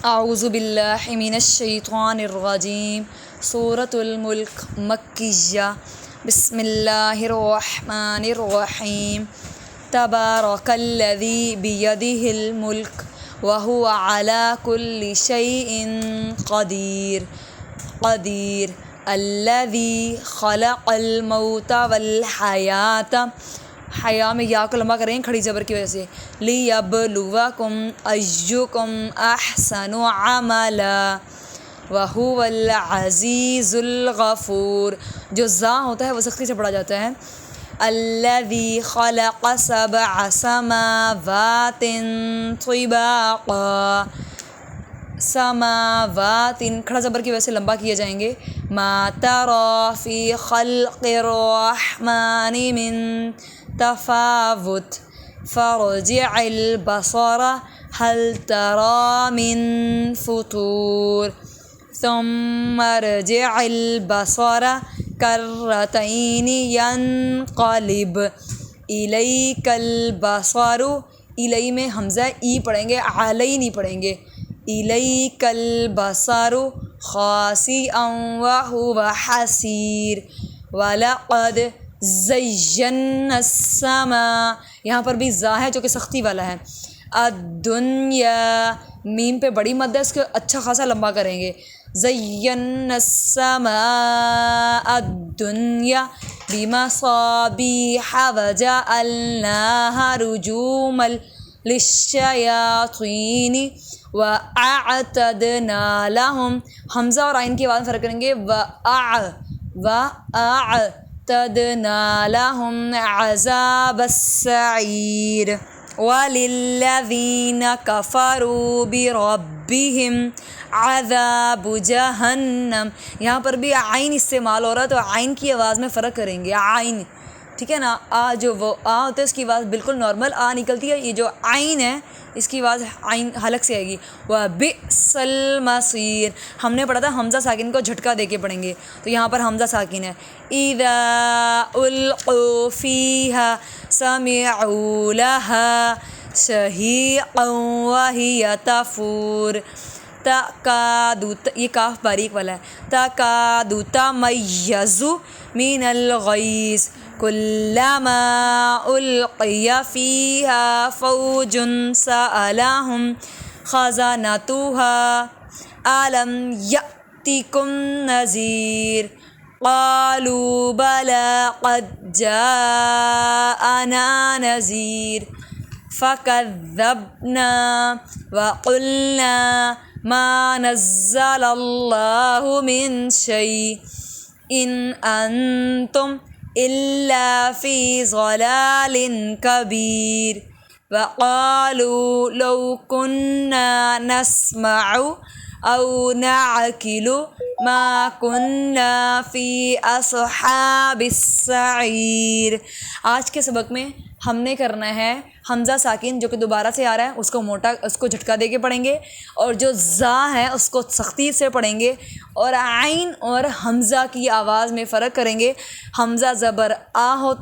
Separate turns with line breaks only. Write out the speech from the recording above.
اعوذ باللہ من الشیطان الرجیم سورۃ الملک مکیہ بسم اللہ الرحمن الرحیم تبارک الذی بیدہ الملک وہو علی کل شیء قدیر الذی خلق الموت والحیات، حیا میں یا کو لمبا کریں کھڑی زبر کی وجہ سے، لیبلوکم ایکم احسن عملا وہو العزیز الغفور، جو زا ہوتا ہے وہ سختی سے پڑھا جاتا ہے۔ الذی خلق سبع سماوات طباقا، سماوات کھڑا زبر کی وجہ سے لمبا کیے جائیں گے۔ ما تری فی خلق الرحمن من تفاوت فارجع البصر هل ترى من فطور ثم ارجع البصر کرتین ینقلب الیک البصر، الی میں حمزہ ای پڑھیں گے، علی نہیں پڑھیں گے۔ الیک البصر خاسئا وہو حسیر وَلَقَدْ زَيَّنَّا السَّمَاء، یہاں پر بھی زا ہے جو کہ سختی والا ہے۔ الدنیا میم پہ بڑی مد ہے، اس کو اچھا خاصا لمبا کریں گے۔ زَيَّنَّا السَّمَاءَ الدُّنْيَا بِمَصَابِيحَ وَجَعَلْنَاهَا رُجُومًا لِلشَّيَاطِينِ وَأَعْتَدْنَا لَهُمْ، حمزہ اور عین کی آواز فرق کریں گے، وَأَعْتَدْنَا لَهُمْ عَذَابَ السَّعِيرِ وَلِلَّذِينَ كَفَرُوا بِرَبِّهِمْ عَذَابُ جَہنم، یہاں پر بھی عین استعمال ہو رہا ہے تو عین کی آواز میں فرق کریں گے۔ عین ٹھیک ہے نا، آ جو وہ آ ہوتا ہے اس کی آواز بالکل نارمل آ نکلتی ہے، یہ جو عین ہے اس کی آواز عین حلق سے آئے گی۔ وَبِئْسَ الْمَصِيرُ، ہم نے پڑھا تھا حمزہ ساکن کو جھٹکا دے کے پڑھیں گے، تو یہاں پر حمزہ ساکن ہے۔ اِذَا أُلْقُوا فِيهَا سَمِعُوا لَهَا شَهِيقًا وَهِيَ تَفُورُ، تَكَادُ، یہ کاف باریک والا ہے، تَكَادُ تَمَيَّزُ مِنَ الْغَيْظِ كُلَّمَا أُلْقِيَ فِيهَا فَوْجٌ سَأَلَهُمْ خَزَنَتُهَا أَلَمْ يَأْتِكُمْ نَذِيرٌ قَالُوا بَلَىٰ قَدْ جَاءَنَا نَذِيرٌ فَكَذَّبْنَا وَقُلْنَا مَا نَزَّلَ اللَّهُ مِن شَيْءٍ إِنْ أَنْتُمْ إِلَّا فِي ضَلَالٍ كَبِيرٍ وَقَالُوا لَوْ كُنَّا نَسْمَعُ أَوْ نَعْقِلُ مَا كُنَّا فِي أَصْحَابِ السَّعِيرِ۔ آج کے سبق میں ہم نے کرنا ہے حمزہ ساکن جو کہ دوبارہ سے آ رہا ہے اس کو موٹا، اس کو جھٹکا دے کے پڑھیں گے، اور جو زا ہے اس کو سختی سے پڑھیں گے، اور عین اور حمزہ کی آواز میں فرق کریں گے۔ حمزہ زبر آ ہوتا